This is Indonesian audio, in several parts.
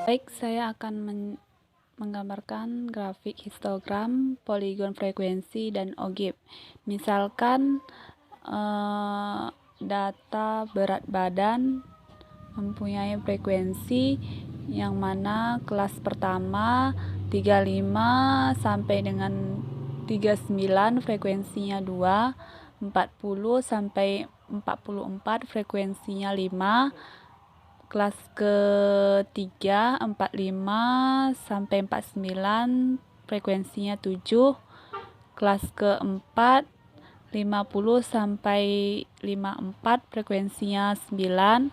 Baik, saya akan menggambarkan grafik histogram, poligon frekuensi, dan OGIP. Misalkan data berat badan mempunyai frekuensi yang mana kelas pertama 35 sampai dengan 39 frekuensinya 2, 40 sampai 44 frekuensinya 5, kelas ketiga 45 sampai 49 frekuensinya 7, kelas keempat 50 sampai 54 frekuensinya 9,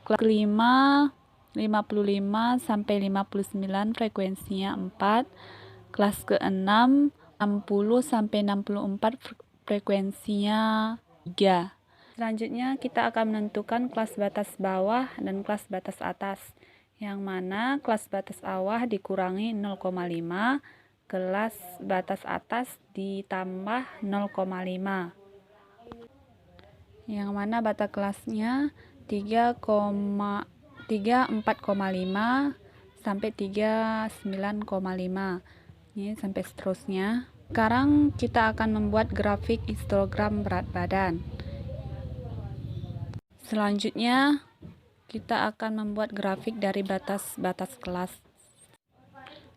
kelas kelima 55 sampai 59 frekuensinya 4, kelas keenam 60 sampai 64 frekuensinya 3. Selanjutnya kita akan menentukan kelas batas bawah dan kelas batas atas, yang mana kelas batas bawah dikurangi 0,5, kelas batas atas ditambah 0,5, yang mana batas kelasnya 4,5 sampai 39,5, ini sampai seterusnya. Sekarang kita akan membuat grafik histogram berat badan. Selanjutnya, kita akan membuat grafik dari batas-batas kelas.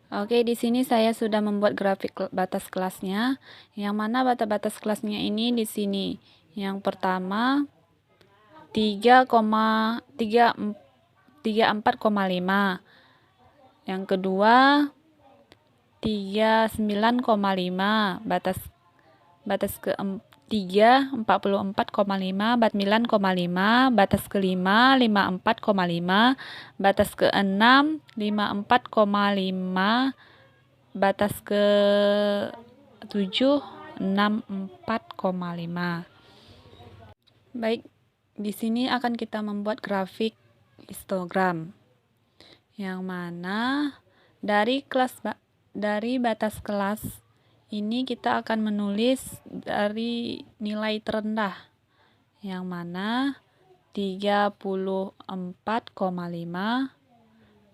Oke, di sini saya sudah membuat grafik batas kelasnya, yang mana batas-batas kelasnya ini di sini. Yang pertama 34,5. Yang kedua 39,5. Batas ketiga 44,5, 49,5, batas kelima 54,5, batas keenam 54,5, batas ke-7 64,5. Baik, di sini akan kita membuat grafik histogram, yang mana dari batas kelas ini kita akan menulis dari nilai terendah, yang mana 34,5,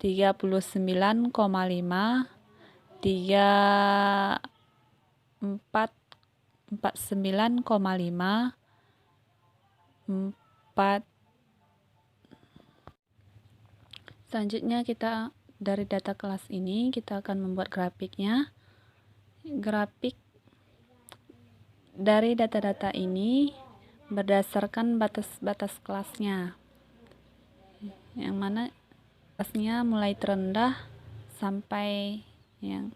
39,5, 49,5, 4. Selanjutnya kita dari data kelas ini kita akan membuat grafiknya. Grafik dari data-data ini berdasarkan batas-batas kelasnya, yang mana kelasnya mulai terendah sampai yang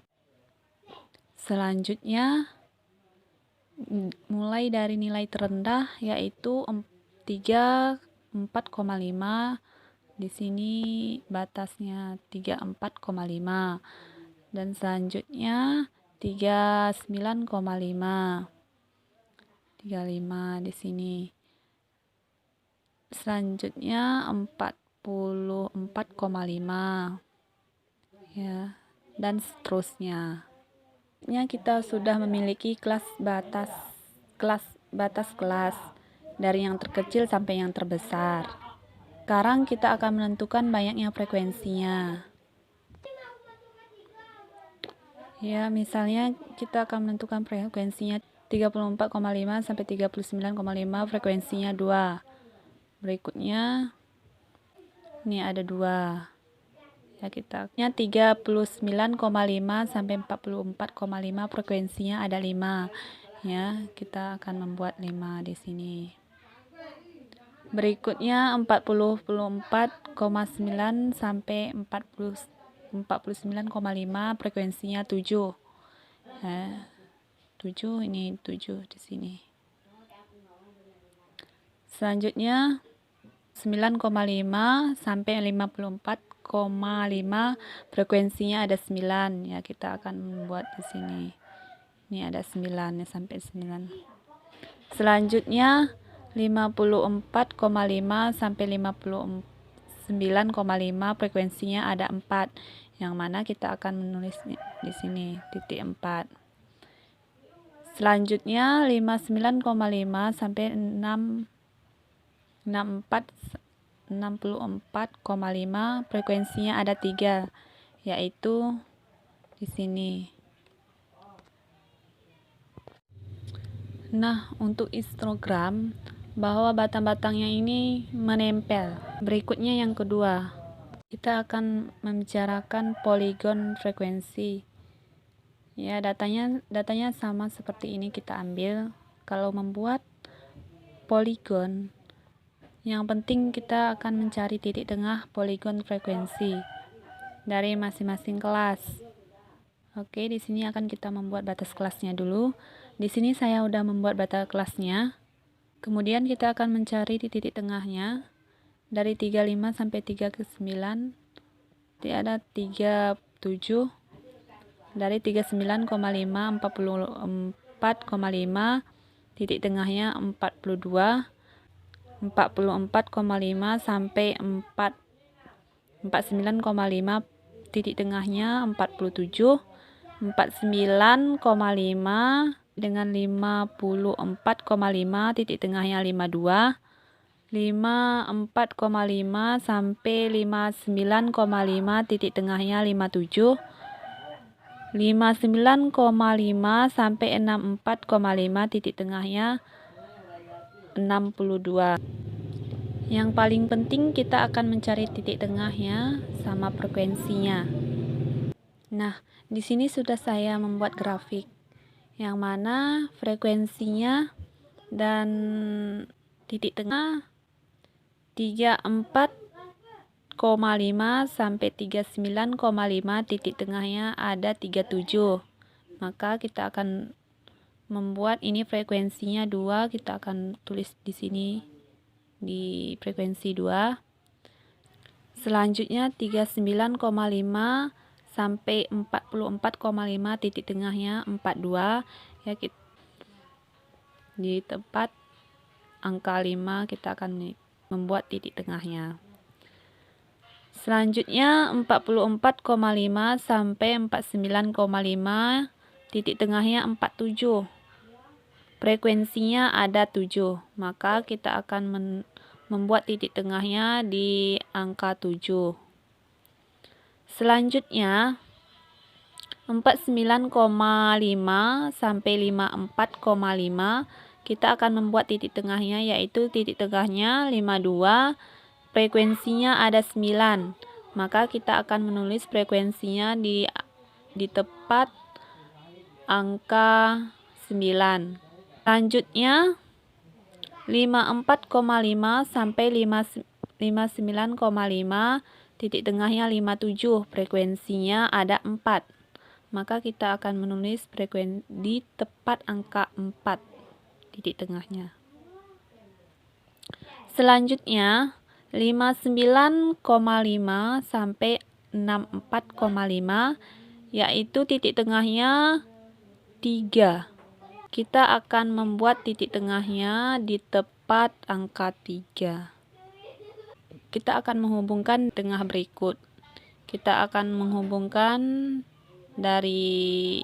selanjutnya mulai dari nilai terendah yaitu 34,5. Di sini batasnya 34,5, dan selanjutnya 39,5, 35 di sini. Selanjutnya 44,5, ya, dan seterusnya. Kita sudah memiliki batas kelas dari yang terkecil sampai yang terbesar. Sekarang kita akan menentukan banyaknya frekuensinya. Ya, misalnya kita akan menentukan frekuensinya 34,5 sampai 39,5, frekuensinya 2. Berikutnya ini ada 2. Ya, kita 39,5 sampai 44,5, frekuensinya ada 5. Ya, kita akan membuat 5 di sini. Berikutnya 44,9 sampai 49,5, frekuensinya 7. Ya, 7, ini 7 di sini. Selanjutnya 9,5 sampai 54,5, frekuensinya ada 9. Ya, kita akan membuat di sini. Ini ada 9 ya, sampai 9. Selanjutnya 54,5 sampai 59,5, frekuensinya ada 4. Yang mana kita akan menulis di sini titik 4. Selanjutnya 59,5 sampai 64 64,5, frekuensinya ada 3, yaitu di sini. Nah, untuk histogram bahwa batang-batangnya ini menempel. Berikutnya yang kedua, kita akan membicarakan poligon frekuensi. Ya, datanya sama seperti ini kita ambil. Kalau membuat poligon, yang penting kita akan mencari titik tengah poligon frekuensi dari masing-masing kelas. Oke, di sini akan kita membuat batas kelasnya dulu. Di sini saya udah membuat batas kelasnya. Kemudian kita akan mencari di titik tengahnya dari 35 sampai 39. Ada 37, dari 39,5 44,5, titik tengahnya 42, 44,5 sampai 49,5, titik tengahnya 47, 49,5 dengan 54,5, titik tengahnya 52, 54,5 sampai 59,5, titik tengahnya 57, 59,5 sampai 64,5, titik tengahnya 62. Yang paling penting kita akan mencari titik tengahnya sama frekuensinya. Nah, di sini sudah saya membuat grafik yang mana frekuensinya dan titik tengah 34,5 sampai 39,5, titik tengahnya ada 37. Maka kita akan membuat ini frekuensinya 2, kita akan tulis di sini di frekuensi 2. Selanjutnya 39,5 sampai 44,5, titik tengahnya 42. Ya, di tempat angka 5 kita akan membuat titik tengahnya. Selanjutnya 44,5 sampai 49,5, titik tengahnya 47. Frekuensinya ada 7, maka kita akan membuat titik tengahnya di angka 7. Selanjutnya 49,5 sampai 54,5, kita akan membuat titik tengahnya, yaitu titik tengahnya 52, frekuensinya ada 9, maka kita akan menulis frekuensinya di tepat angka 9. Selanjutnya 54,5 sampai 59,5, titik tengahnya 57, frekuensinya ada 4, maka kita akan menulis frekuensi di tepat angka 4, titik tengahnya. Selanjutnya 59,5 sampai 64,5, yaitu titik tengahnya 3. Kita akan membuat titik tengahnya di tepat angka 3. Kita akan menghubungkan tengah berikut. Kita akan menghubungkan dari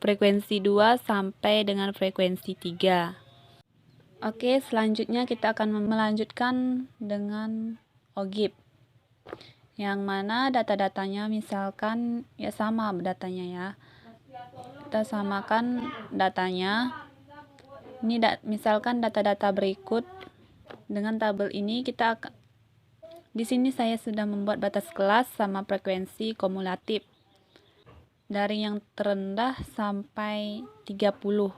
frekuensi 2 sampai dengan frekuensi 3. Oke, selanjutnya kita akan melanjutkan dengan OGIF, yang mana data-datanya misalkan ya sama datanya ya. Kita samakan datanya. Ini misalkan data-data berikut dengan tabel ini di sini saya sudah membuat batas kelas sama frekuensi kumulatif dari yang terendah sampai 30.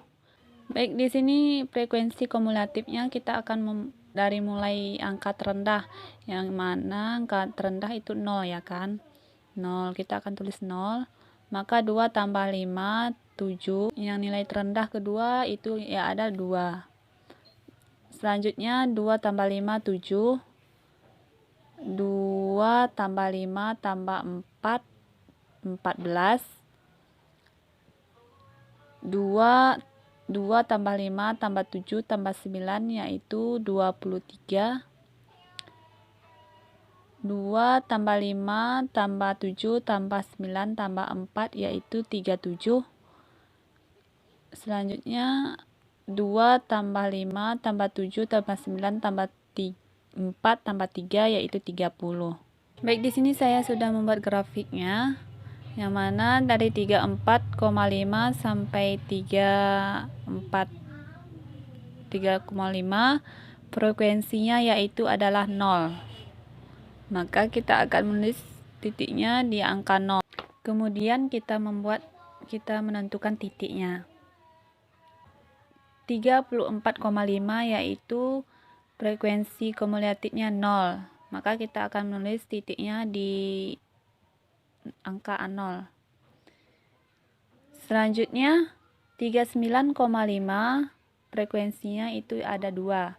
Baik, di sini frekuensi kumulatifnya kita akan dari mulai angka terendah, yang mana angka terendah itu 0 ya kan. 0, kita akan tulis 0. Maka 2 tambah 5, 7. Yang nilai terendah kedua itu ya ada 2. Selanjutnya 2 tambah 5, 7. 2 tambah 5 tambah 4, 14. 2 tambah 5 tambah 7 tambah 9 yaitu 23. 2 tambah 5 tambah 7 tambah 9 tambah 4 yaitu 37. Selanjutnya 2 tambah 5 tambah 7 tambah 9 tambah 4 tambah 3 yaitu 30. Baik, di sini saya sudah membuat grafiknya, yang mana dari 34,5 sampai 3,5 frekuensinya yaitu adalah 0. Maka kita akan menulis titiknya di angka 0. Kemudian kita menentukan titiknya. 34,5 yaitu frekuensi kumulatifnya 0. Maka kita akan menulis titiknya di angka 0. Selanjutnya 39,5 frekuensinya itu ada 2.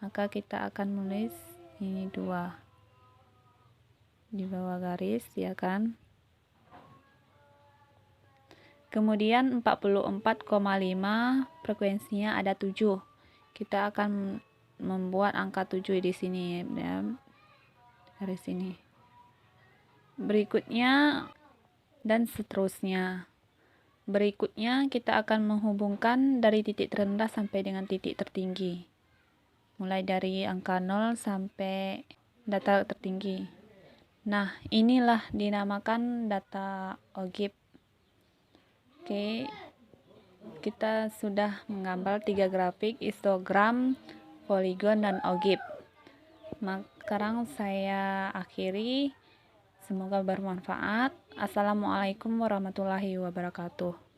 Maka kita akan menulis ini 2 di bawah garis, ya kan. Kemudian 44,5 frekuensinya ada 7. Kita akan membuat angka 7 di sini ya, dari sini. Berikutnya dan seterusnya. Berikutnya kita akan menghubungkan dari titik terendah sampai dengan titik tertinggi. Mulai dari angka 0 sampai data tertinggi. Nah, inilah dinamakan data OGIF. Oke, kita sudah menggambar 3 grafik, histogram, poligon, dan OGIF. Sekarang saya akhiri. Semoga bermanfaat. Assalamualaikum warahmatullahi wabarakatuh.